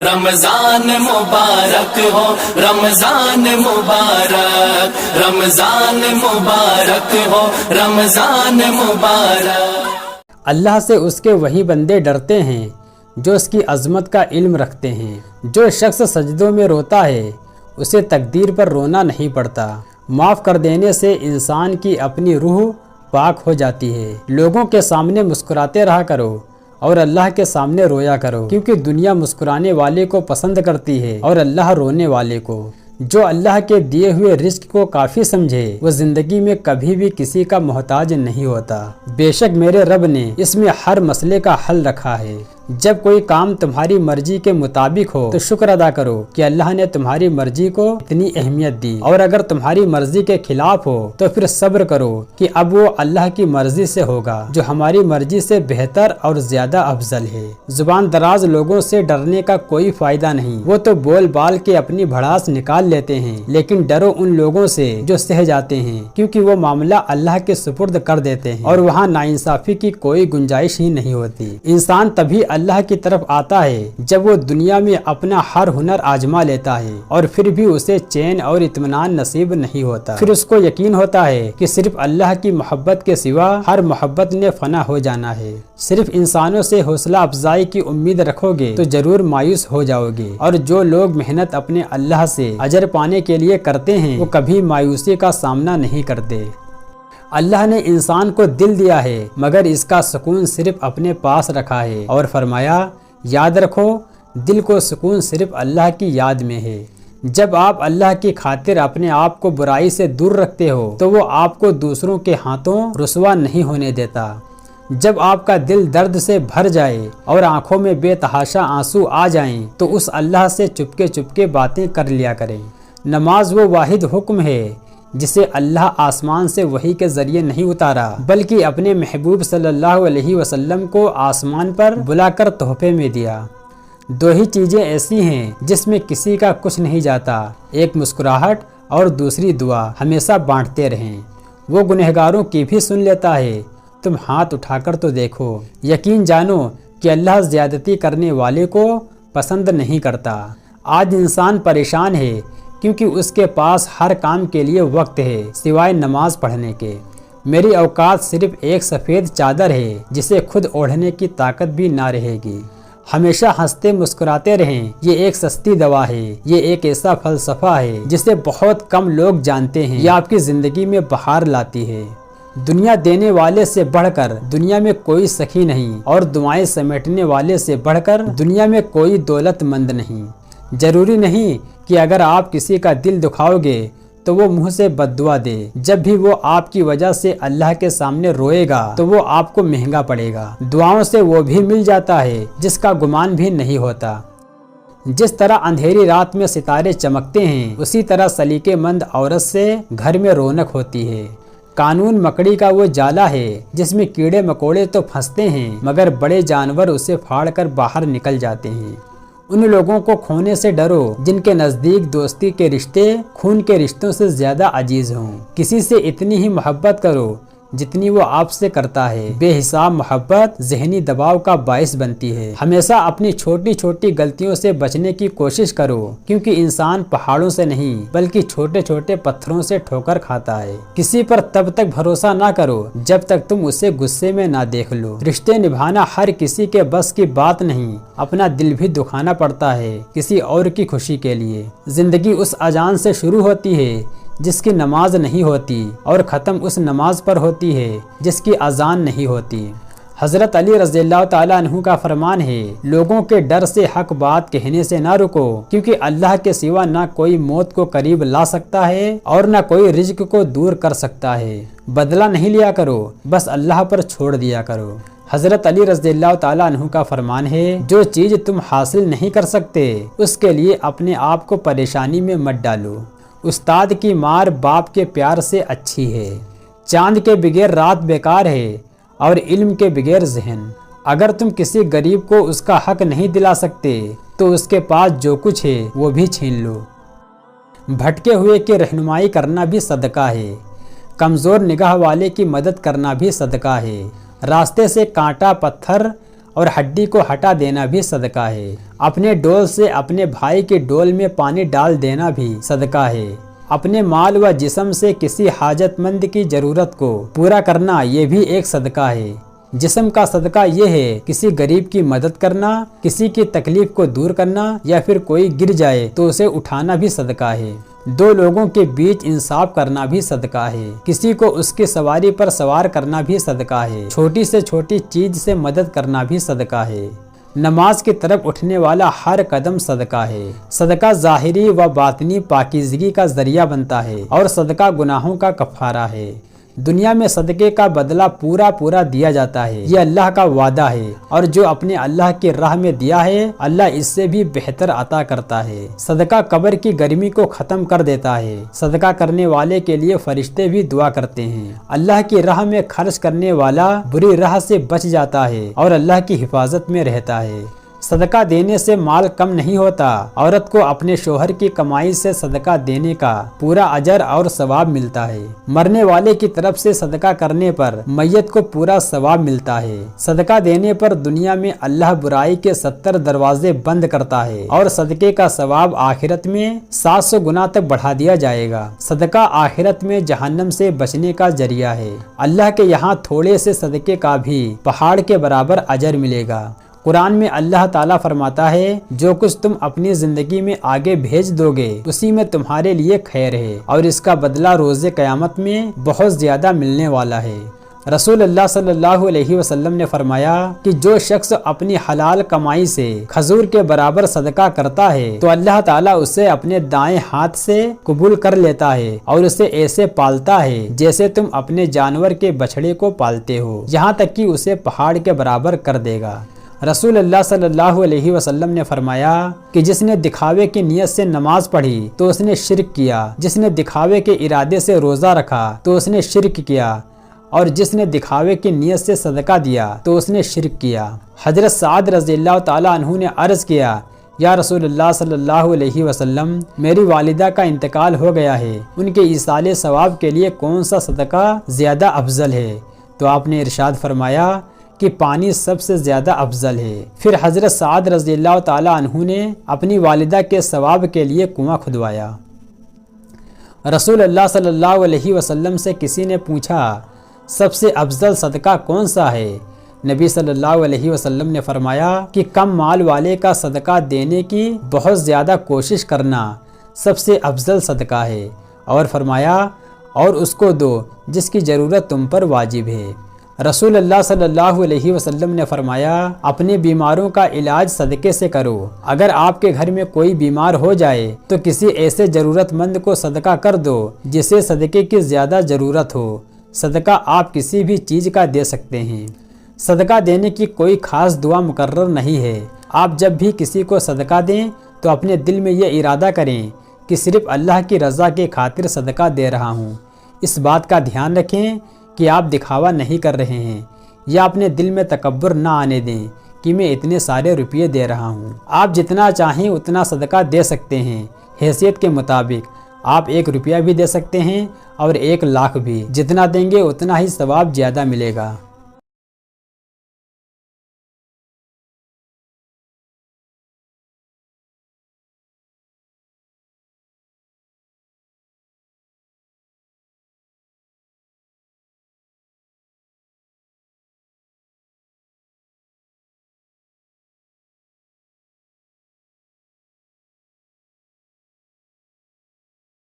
رمضان مبارک ہو، رمضان مبارک، رمضان مبارک ہو، رمضان مبارک۔ اللہ سے اس کے وہی بندے ڈرتے ہیں جو اس کی عظمت کا علم رکھتے ہیں۔ جو شخص سجدوں میں روتا ہے اسے تقدیر پر رونا نہیں پڑتا۔ معاف کر دینے سے انسان کی اپنی روح پاک ہو جاتی ہے۔ لوگوں کے سامنے مسکراتے رہا کرو اور اللہ کے سامنے رویا کرو، کیونکہ دنیا مسکرانے والے کو پسند کرتی ہے اور اللہ رونے والے کو۔ جو اللہ کے دیے ہوئے رزق کو کافی سمجھے وہ زندگی میں کبھی بھی کسی کا محتاج نہیں ہوتا۔ بے شک میرے رب نے اس میں ہر مسئلے کا حل رکھا ہے۔ جب کوئی کام تمہاری مرضی کے مطابق ہو تو شکر ادا کرو کہ اللہ نے تمہاری مرضی کو اتنی اہمیت دی، اور اگر تمہاری مرضی کے خلاف ہو تو پھر صبر کرو کہ اب وہ اللہ کی مرضی سے ہوگا جو ہماری مرضی سے بہتر اور زیادہ افضل ہے۔ زبان دراز لوگوں سے ڈرنے کا کوئی فائدہ نہیں، وہ تو بول بال کے اپنی بھڑاس نکال لیتے ہیں، لیکن ڈرو ان لوگوں سے جو سہ جاتے ہیں، کیونکہ وہ معاملہ اللہ کے سپرد کر دیتے ہیں اور وہاں ناانصافی کی کوئی گنجائش ہی نہیں ہوتی۔ انسان تبھی اللہ کی طرف آتا ہے جب وہ دنیا میں اپنا ہر ہنر آزما لیتا ہے اور پھر بھی اسے چین اور اطمینان نصیب نہیں ہوتا۔ پھر اس کو یقین ہوتا ہے کہ صرف اللہ کی محبت کے سوا ہر محبت نے فنا ہو جانا ہے۔ صرف انسانوں سے حوصلہ افزائی کی امید رکھو گے تو ضرور مایوس ہو جاؤ گے، اور جو لوگ محنت اپنے اللہ سے اجر پانے کے لیے کرتے ہیں وہ کبھی مایوسی کا سامنا نہیں کرتے۔ اللہ نے انسان کو دل دیا ہے مگر اس کا سکون صرف اپنے پاس رکھا ہے، اور فرمایا یاد رکھو دل کو سکون صرف اللہ کی یاد میں ہے۔ جب آپ اللہ کی خاطر اپنے آپ کو برائی سے دور رکھتے ہو تو وہ آپ کو دوسروں کے ہاتھوں رسوا نہیں ہونے دیتا۔ جب آپ کا دل درد سے بھر جائے اور آنکھوں میں بے تحاشا آنسو آ جائیں تو اس اللہ سے چپکے چپکے باتیں کر لیا کریں۔ نماز وہ واحد حکم ہے جسے اللہ آسمان سے وحی کے ذریعے نہیں اتارا بلکہ اپنے محبوب صلی اللہ علیہ وسلم کو آسمان پر بلا کر تحفے میں دیا۔ دو ہی چیزیں ایسی ہیں جس میں کسی کا کچھ نہیں جاتا، ایک مسکراہٹ اور دوسری دعا۔ ہمیشہ بانٹتے رہیں، وہ گنہگاروں کی بھی سن لیتا ہے۔ تم ہاتھ اٹھا کر تو دیکھو، یقین جانو کہ اللہ زیادتی کرنے والے کو پسند نہیں کرتا۔ آج انسان پریشان ہے کیونکہ اس کے پاس ہر کام کے لیے وقت ہے سوائے نماز پڑھنے کے۔ میری اوقات صرف ایک سفید چادر ہے جسے خود اوڑھنے کی طاقت بھی نہ رہے گی۔ ہمیشہ ہنستے مسکراتے رہیں، یہ ایک سستی دوا ہے۔ یہ ایک ایسا فلسفہ ہے جسے بہت کم لوگ جانتے ہیں، یہ آپ کی زندگی میں بہار لاتی ہے۔ دنیا دینے والے سے بڑھ کر دنیا میں کوئی سخی نہیں، اور دعائیں سمیٹنے والے سے بڑھ کر دنیا میں کوئی دولت مند نہیں۔ ضروری نہیں کہ اگر آپ کسی کا دل دکھاؤ گے تو وہ منہ سے بد دعا دے، جب بھی وہ آپ کی وجہ سے اللہ کے سامنے روئے گا تو وہ آپ کو مہنگا پڑے گا۔ دعاؤں سے وہ بھی مل جاتا ہے جس کا گمان بھی نہیں ہوتا۔ جس طرح اندھیری رات میں ستارے چمکتے ہیں اسی طرح سلیقے مند عورت سے گھر میں رونق ہوتی ہے۔ قانون مکڑی کا وہ جالا ہے جس میں کیڑے مکوڑے تو پھنستے ہیں مگر بڑے جانور اسے پھاڑ کر باہر نکل جاتے ہیں۔ ان لوگوں کو کھونے سے ڈرو جن کے نزدیک دوستی کے رشتے خون کے رشتوں سے زیادہ عزیز ہوں۔ کسی سے اتنی ہی محبت کرو جتنی وہ آپ سے کرتا ہے۔ بے حساب محبت ذہنی دباؤ کا باعث بنتی ہے۔ ہمیشہ اپنی چھوٹی چھوٹی غلطیوں سے بچنے کی کوشش کرو، کیونکہ انسان پہاڑوں سے نہیں بلکہ چھوٹے چھوٹے پتھروں سے ٹھوکر کھاتا ہے۔ کسی پر تب تک بھروسہ نہ کرو جب تک تم اسے غصے میں نہ دیکھ لو۔ رشتے نبھانا ہر کسی کے بس کی بات نہیں، اپنا دل بھی دکھانا پڑتا ہے کسی اور کی خوشی کے لیے۔ زندگی اس اذان سے شروع ہوتی ہے جس کی نماز نہیں ہوتی، اور ختم اس نماز پر ہوتی ہے جس کی اذان نہیں ہوتی۔ حضرت علی رضی اللہ تعالیٰ عنہ کا فرمان ہے، لوگوں کے ڈر سے حق بات کہنے سے نہ رکو، کیونکہ اللہ کے سوا نہ کوئی موت کو قریب لا سکتا ہے اور نہ کوئی رزق کو دور کر سکتا ہے۔ بدلہ نہیں لیا کرو، بس اللہ پر چھوڑ دیا کرو۔ حضرت علی رضی اللہ تعالیٰ عنہ کا فرمان ہے، جو چیز تم حاصل نہیں کر سکتے اس کے لیے اپنے آپ کو پریشانی میں مت ڈالو۔ استاد کی مار باپ کے پیار سے اچھی ہے۔ چاند کے بغیر رات بیکار ہے اور علم کے بغیر ذہن۔ اگر تم کسی غریب کو اس کا حق نہیں دلا سکتے تو اس کے پاس جو کچھ ہے وہ بھی چھین لو۔ بھٹکے ہوئے کی رہنمائی کرنا بھی صدقہ ہے، کمزور نگاہ والے کی مدد کرنا بھی صدقہ ہے۔ راستے سے کانٹا پتھر اور ہڈی کو ہٹا دینا بھی صدقہ ہے۔ اپنے ڈول سے اپنے بھائی کے ڈول میں پانی ڈال دینا بھی صدقہ ہے۔ اپنے مال و جسم سے کسی حاجت مند کی ضرورت کو پورا کرنا یہ بھی ایک صدقہ ہے۔ جسم کا صدقہ یہ ہے کسی غریب کی مدد کرنا، کسی کی تکلیف کو دور کرنا، یا پھر کوئی گر جائے تو اسے اٹھانا بھی صدقہ ہے۔ دو لوگوں کے بیچ انصاف کرنا بھی صدقہ ہے۔ کسی کو اس کی سواری پر سوار کرنا بھی صدقہ ہے۔ چھوٹی سے چھوٹی چیز سے مدد کرنا بھی صدقہ ہے۔ نماز کی طرف اٹھنے والا ہر قدم صدقہ ہے۔ صدقہ ظاہری و باطنی پاکیزگی کا ذریعہ بنتا ہے اور صدقہ گناہوں کا کفارہ ہے۔ دنیا میں صدقے کا بدلہ پورا دیا جاتا ہے، یہ اللہ کا وعدہ ہے، اور جو اپنے اللہ کی راہ میں دیا ہے اللہ اس سے بھی بہتر عطا کرتا ہے۔ صدقہ قبر کی گرمی کو ختم کر دیتا ہے۔ صدقہ کرنے والے کے لیے فرشتے بھی دعا کرتے ہیں۔ اللہ کی راہ میں خرچ کرنے والا بری راہ سے بچ جاتا ہے اور اللہ کی حفاظت میں رہتا ہے۔ صدقہ دینے سے مال کم نہیں ہوتا۔ عورت کو اپنے شوہر کی کمائی سے صدقہ دینے کا پورا اجر اور ثواب ملتا ہے۔ مرنے والے کی طرف سے صدقہ کرنے پر میت کو پورا ثواب ملتا ہے۔ صدقہ دینے پر دنیا میں اللہ برائی کے 70 دروازے بند کرتا ہے اور صدقے کا ثواب آخرت میں 700 گنا تک بڑھا دیا جائے گا۔ صدقہ آخرت میں جہنم سے بچنے کا ذریعہ ہے۔ اللہ کے یہاں تھوڑے سے صدقے کا بھی پہاڑ کے برابر اجر ملے گا۔ قرآن میں اللہ تعالیٰ فرماتا ہے جو کچھ تم اپنی زندگی میں آگے بھیج دو گے اسی میں تمہارے لیے خیر ہے، اور اس کا بدلہ روز قیامت میں بہت زیادہ ملنے والا ہے۔ رسول اللہ صلی اللہ علیہ وسلم نے فرمایا کہ جو شخص اپنی حلال کمائی سے کھجور کے برابر صدقہ کرتا ہے تو اللہ تعالیٰ اسے اپنے دائیں ہاتھ سے قبول کر لیتا ہے اور اسے ایسے پالتا ہے جیسے تم اپنے جانور کے بچھڑے کو پالتے ہو، یہاں تک کہ اسے پہاڑ کے برابر کر دے گا۔ رسول اللہ صلی اللہ علیہ وسلم نے فرمایا کہ جس نے دکھاوے کی نیت سے نماز پڑھی تو اس نے شرک کیا، جس نے دکھاوے کے ارادے سے روزہ رکھا تو اس نے شرک کیا، اور جس نے دکھاوے کی نیت سے صدقہ دیا تو اس نے شرک کیا۔ حضرت سعد رضی اللہ تعالیٰ عنہ نے عرض کیا یا رسول اللہ صلی اللہ علیہ وسلم، میری والدہ کا انتقال ہو گیا ہے، ان کے ایصال ثواب کے لیے کون سا صدقہ زیادہ افضل ہے؟ تو آپ نے ارشاد فرمایا کہ پانی سب سے زیادہ افضل ہے۔ پھر حضرت سعد رضی اللہ تعالیٰ عنہ نے اپنی والدہ کے ثواب کے لیے کنواں کھدوایا۔ رسول اللہ صلی اللہ علیہ وسلم سے کسی نے پوچھا سب سے افضل صدقہ کون سا ہے؟ نبی صلی اللہ علیہ وسلم نے فرمایا کہ کم مال والے کا صدقہ دینے کی بہت زیادہ کوشش کرنا سب سے افضل صدقہ ہے، اور فرمایا اور اس کو دو جس کی ضرورت تم پر واجب ہے۔ رسول اللہ صلی اللہ علیہ وسلم نے فرمایا اپنے بیماروں کا علاج صدقے سے کرو۔ اگر آپ کے گھر میں کوئی بیمار ہو جائے تو کسی ایسے ضرورت مند کو صدقہ کر دو جسے صدقے کی زیادہ ضرورت ہو۔ صدقہ آپ کسی بھی چیز کا دے سکتے ہیں۔ صدقہ دینے کی کوئی خاص دعا مقرر نہیں ہے۔ آپ جب بھی کسی کو صدقہ دیں تو اپنے دل میں یہ ارادہ کریں کہ صرف اللہ کی رضا کے خاطر صدقہ دے رہا ہوں۔ اس بات کا دھیان رکھیں کہ آپ دکھاوا نہیں کر رہے ہیں، یا اپنے دل میں تکبر نہ آنے دیں کہ میں اتنے سارے روپیے دے رہا ہوں۔ آپ جتنا چاہیں اتنا صدقہ دے سکتے ہیں، حیثیت کے مطابق۔ آپ 1 روپیہ بھی دے سکتے ہیں اور 1 لاکھ بھی، جتنا دیں گے اتنا ہی ثواب زیادہ ملے گا۔